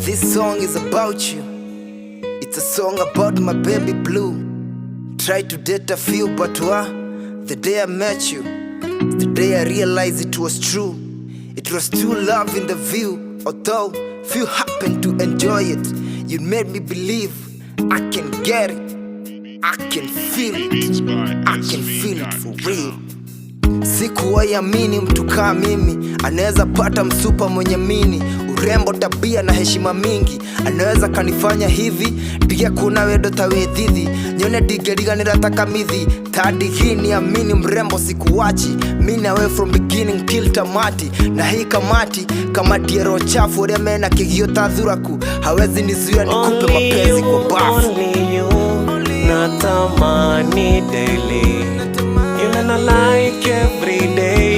This song is about you. It's a song about my baby blue. Tried to date a few, but the day I met you, the day I realized it was true. It was true love in the view. Although few happened to enjoy it, you made me believe I can get it, I can feel it, I can feel it for real. Sikuwahi amini mtu kama mimi anaweza pata msupa mwenye mini, urembo, tabia na heshima mingi. Anaweza kanifanya hivi, diga kuna wedo tawe dhidhi, nyone digeriga nirataka midhi. Tadi hii ni amini mrembo sikuwachi, mini away from beginning till tamati. Na hii kamati ya roho chafu reme na kigio tadhuraku, hawezi nizuia nikupe mapenzi kwa bafu. Only you, natamani daily. You know I like every day.